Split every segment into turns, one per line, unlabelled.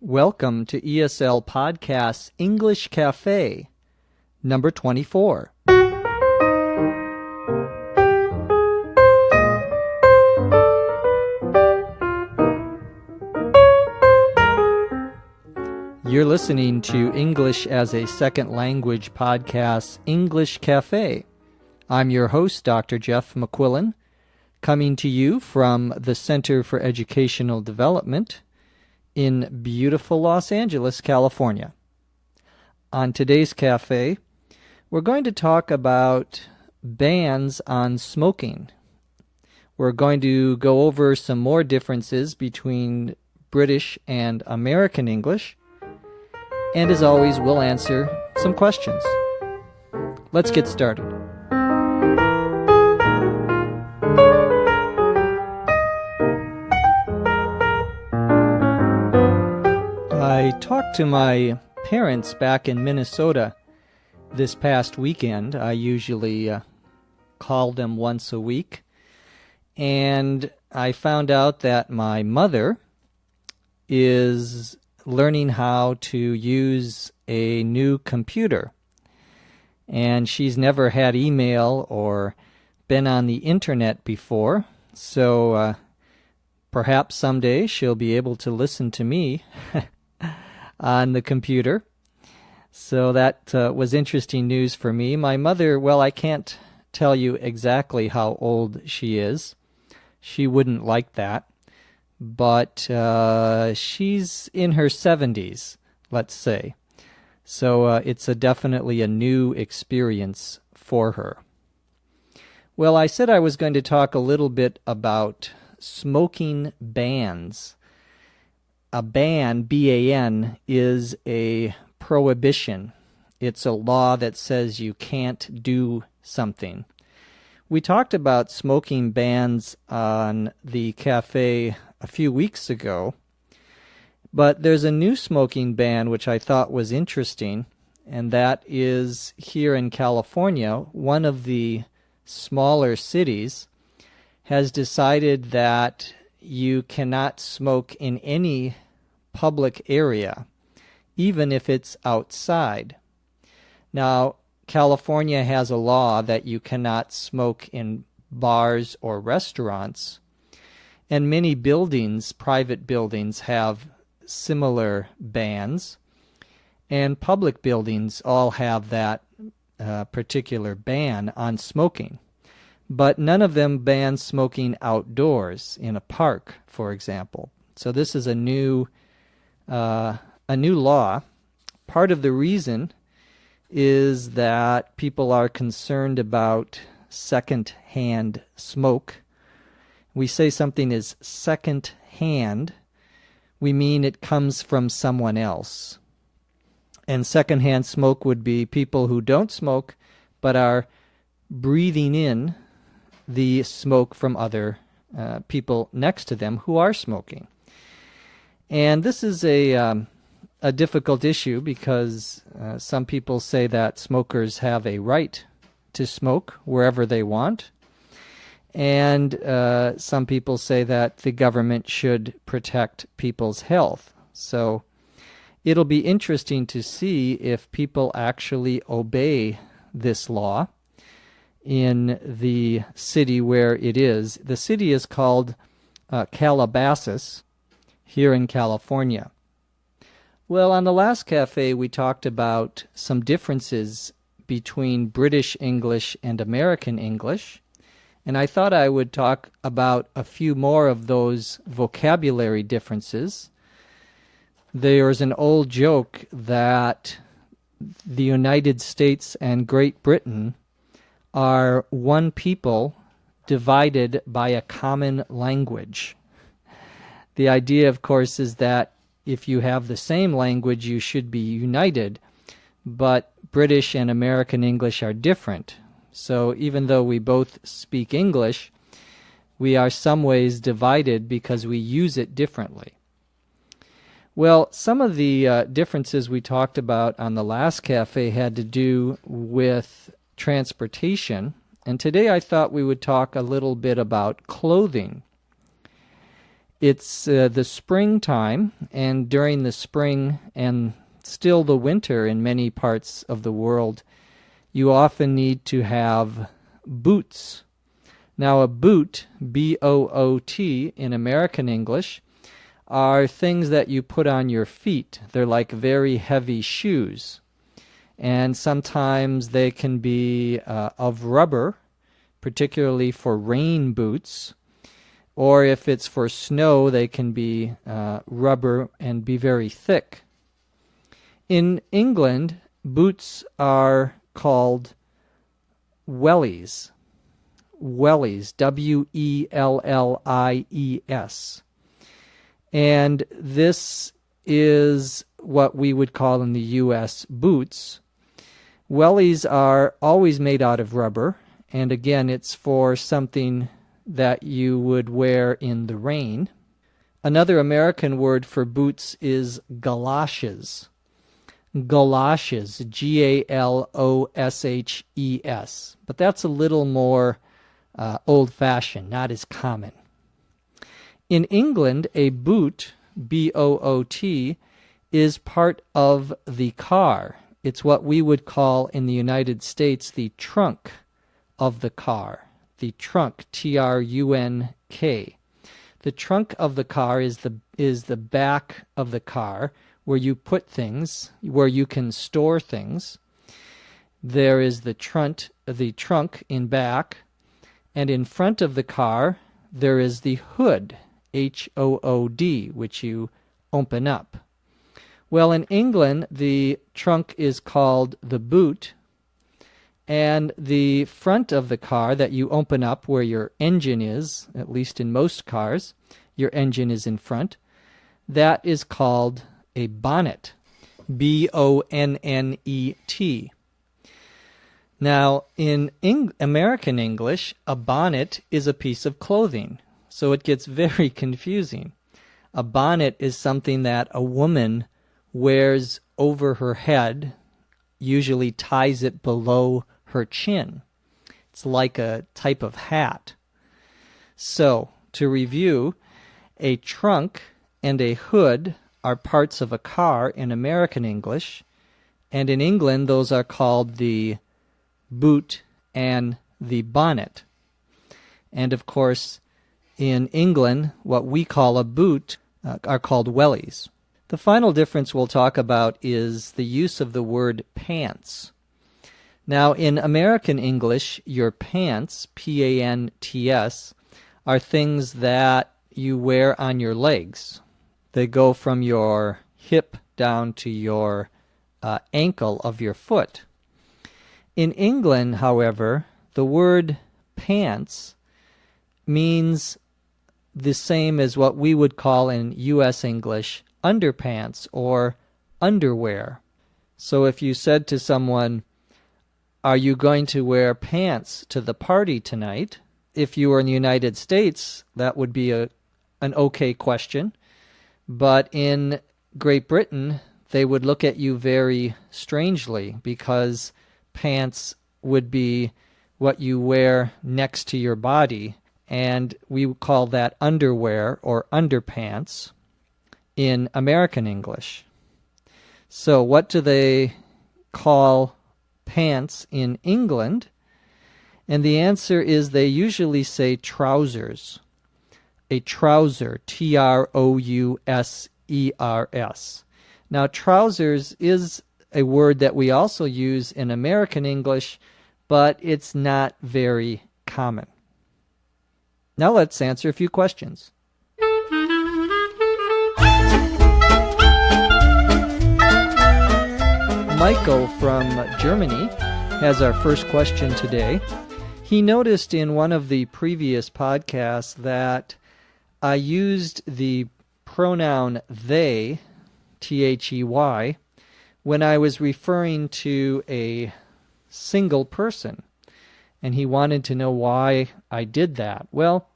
Welcome to ESL Podcast's English Cafe, number 24. You're listening to English as a Second Language Podcast's English Cafe. I'm your host, Dr. Jeff McQuillan, coming to you from the Center for Educational Development in beautiful Los Angeles, California. On today's cafe, we're going to talk about bans on smoking. We're going to go over some more differences between British and American English, and as always, we'll answer some questions. Let's get started. I talked to my parents back in Minnesota this past weekend. I usually call them once a week. And I found out that my mother is learning how to use a new computer. And she's never had email or been on the internet before. So perhaps someday she'll be able to listen to me on the computer. So that was interesting news for me. My mother, well, I can't tell you exactly how old she is. She wouldn't like that. But she's in her 70s, let's say. So it's definitely a new experience for her. Well, I said I was going to talk a little bit about smoking bans. A ban, B-A-N, is a prohibition. It's a law that says you can't do something. We talked about smoking bans on the cafe a few weeks ago, but there's a new smoking ban which I thought was interesting, and that is here in California. One of the smaller cities has decided that you cannot smoke in any public area, even if it's outside. Now, California has a law that you cannot smoke in bars or restaurants, and many buildings, private buildings, have similar bans, and public buildings all have that particular ban on smoking. But none of them ban smoking outdoors in a park, for example. So this is a new law. Part of the reason is that people are concerned about second-hand smoke. We say something is second-hand, we mean it comes from someone else. And second-hand smoke would be people who don't smoke but are breathing in the smoke from other people next to them who are smoking. And this is a difficult issue because some people say that smokers have a right to smoke wherever they want. And some people say that the government should protect people's health. So it'll be interesting to see if people actually obey this law in the city where it is. The city is called Calabasas here in California. Well, on the last cafe we talked about some differences between British English and American English, and I thought I would talk about a few more of those vocabulary differences. There's an old joke that the United States and Great Britain are one people divided by a common language. The idea, of course, is that if you have the same language, you should be united, but British and American English are different. So even though we both speak English, we are some ways divided because we use it differently. Well, some of the differences we talked about on the last cafe had to do with transportation, and today I thought we would talk a little bit about clothing. It's the springtime, and during the spring and still the winter in many parts of the world, you often need to have boots. Now, a boot, B-O-O-T, in American English, are things that you put on your feet. They're like very heavy shoes. And sometimes they can be of rubber, particularly for rain boots. Or if it's for snow, they can be rubber and be very thick. In England, boots are called wellies. Wellies, W-E-L-L-I-E-S. And this is what we would call in the U.S. boots. Wellies are always made out of rubber, and again, it's for something that you would wear in the rain. Another American word for boots is galoshes. Galoshes, G-A-L-O-S-H-E-S. But that's a little more old-fashioned, not as common. In England, a boot, B-O-O-T, is part of the car. It's what we would call in the United States the trunk of the car. The trunk, T-R-U-N-K. The trunk of the car is the back of the car where you put things, where you can store things. There is the trunk in back, and in front of the car there is the hood, H-O-O-D, which you open up. Well, in England, the trunk is called the boot, and the front of the car that you open up where your engine is, at least in most cars, your engine is in front, that is called a bonnet, B-O-N-N-E-T. Now, in American English, a bonnet is a piece of clothing, so it gets very confusing. A bonnet is something that a woman wears over her head, usually ties it below her chin. It's like a type of hat. So, to review, a trunk and a hood are parts of a car in American English, and in England those are called the boot and the bonnet. And of course, in England, what we call a boot are called wellies. The final difference we'll talk about is the use of the word pants. Now, in American English, your pants, P-A-N-T-S, are things that you wear on your legs. They go from your hip down to your ankle of your foot. In England, however, the word pants means the same as what we would call in U.S. English underpants or underwear. So if you said to someone, "Are you going to wear pants to the party tonight?" If you were in the United States, that would be an okay question. But in Great Britain, they would look at you very strangely because pants would be what you wear next to your body, and we would call that underwear or underpants in American English. So what do they call pants in England? And the answer is they usually say trousers. A trouser, T-R-O-U-S-E-R-S. Now, trousers is a word that we also use in American English, but it's not very common. Now let's answer a few questions. Michael from Germany has our first question today. He noticed in one of the previous podcasts that I used the pronoun they, T-H-E-Y, when I was referring to a single person, and he wanted to know why I did that. Well,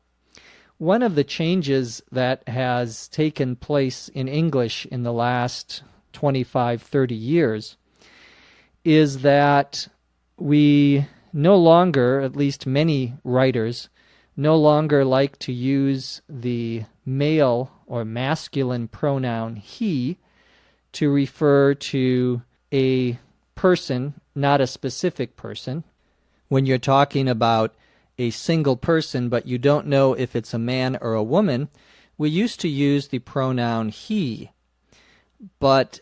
one of the changes that has taken place in English in the last 25, 30 years is that we no longer, at least many writers, no longer like to use the male or masculine pronoun he to refer to a person, not a specific person. When you're talking about a single person, but you don't know if it's a man or a woman, we used to use the pronoun he. But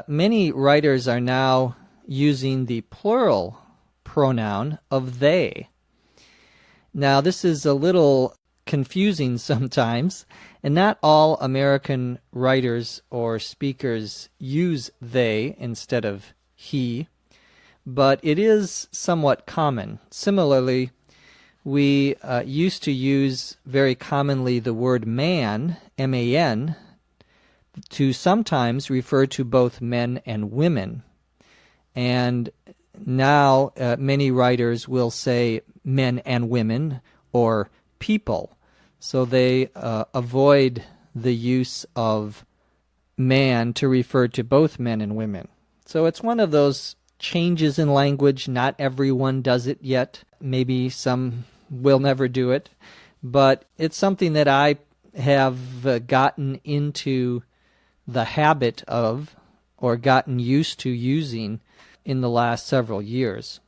many writers are now using the plural pronoun of they. Now, this is a little confusing sometimes, and not all American writers or speakers use they instead of he, but it is somewhat common. Similarly, we used to use very commonly the word man, M-A-N, to sometimes refer to both men and women. And now many writers will say men and women or people. So they avoid the use of man to refer to both men and women. So it's one of those changes in language. Not everyone does it yet. Maybe some will never do it. But it's something that I have gotten into the habit of or gotten used to using in the last several years.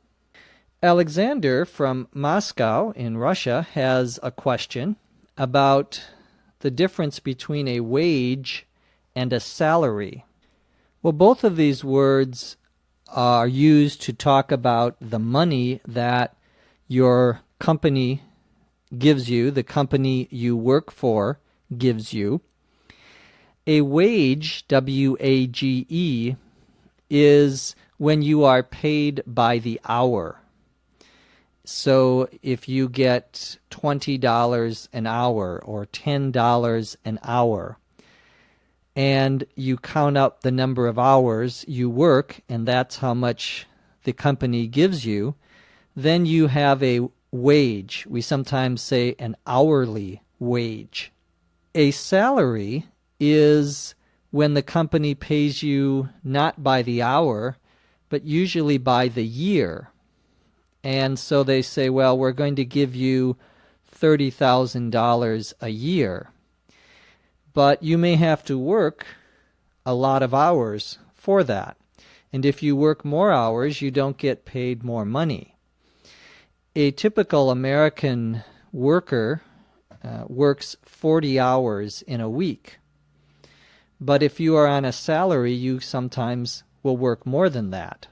Alexander from Moscow in Russia has a question about the difference between a wage and a salary. Well, both of these words are used to talk about the money that your company gives you, the company you work for gives you. A wage, W-A-G-E, is when you are paid by the hour. So if you get $20 an hour or $10 an hour, and you count up the number of hours you work, and that's how much the company gives you, then you have a wage. We sometimes say an hourly wage. A salary is when the company pays you not by the hour, but usually by the year. And so they say, well, we're going to give you $30,000 a year. But you may have to work a lot of hours for that. And if you work more hours, you don't get paid more money. A typical American worker works 40 hours in a week. But if you are on a salary, you sometimes will work more than that.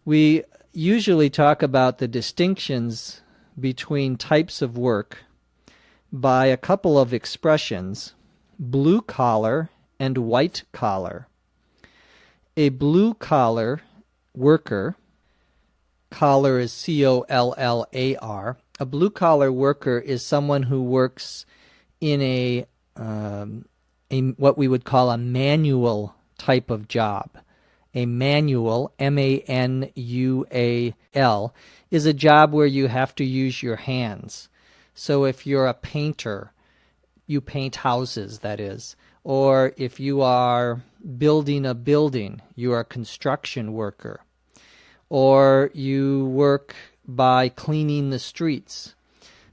We usually talk about the distinctions between types of work by a couple of expressions, blue collar and white collar. A blue collar worker, collar is C-O-L-L-A-R, a blue collar worker is someone who works in a what we would call a manual type of job. A manual, M-A-N-U-A-L, is a job where you have to use your hands. So if you're a painter, you paint houses, that is. Or if you are building a building, you are a construction worker. Or you work by cleaning the streets.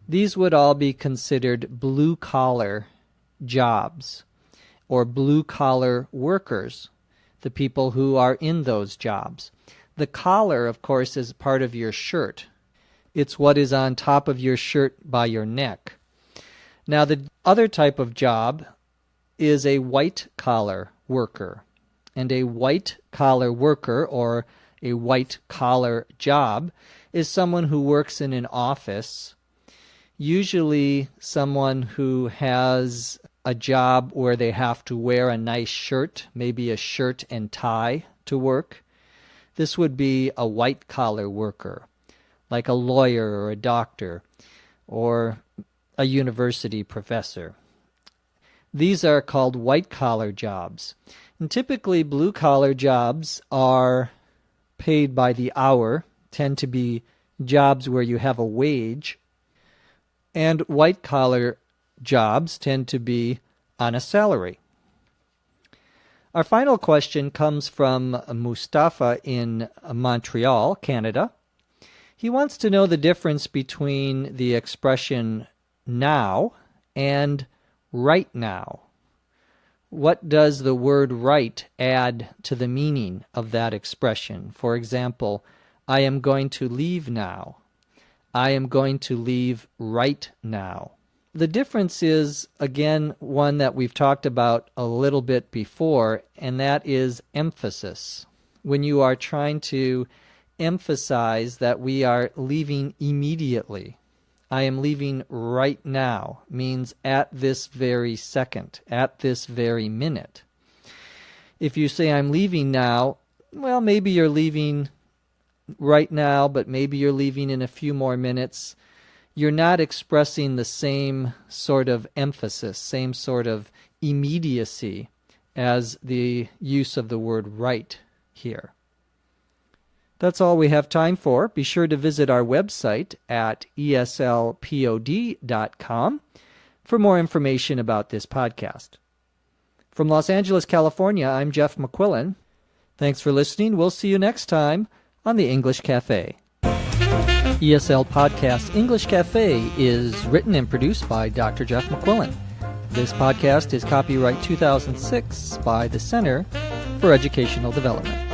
These would all be considered blue-collar jobs or blue-collar workers, the people who are in those jobs. The collar, of course, is part of your shirt. It's what is on top of your shirt by your neck. Now, the other type of job is a white-collar worker. And a white-collar worker, or a white-collar job, is someone who works in an office, usually someone who has a job where they have to wear a nice shirt, maybe a shirt and tie to work. This would be a white-collar worker, like a lawyer or a doctor or a university professor. These are called white-collar jobs. And typically, blue-collar jobs are paid by the hour, tend to be jobs where you have a wage, and white-collar jobs tend to be on a salary. Our final question comes from Mustafa in Montreal, Canada. He wants to know the difference between the expression now and right now. What does the word right add to the meaning of that expression? For example, I am going to leave now. I am going to leave right now. The difference is, again, one that we've talked about a little bit before, and that is emphasis. When you are trying to emphasize that we are leaving immediately. I am leaving right now means at this very second, at this very minute. If you say I'm leaving now, well, maybe you're leaving right now, but maybe you're leaving in a few more minutes. You're not expressing the same sort of emphasis, same sort of immediacy as the use of the word right here. That's all we have time for. Be sure to visit our website at eslpod.com for more information about this podcast. From Los Angeles, California, I'm Jeff McQuillan. Thanks for listening. We'll see you next time on the English Cafe. ESL Podcast English Cafe is written and produced by Dr. Jeff McQuillan. This podcast is copyright 2006 by the Center for Educational Development.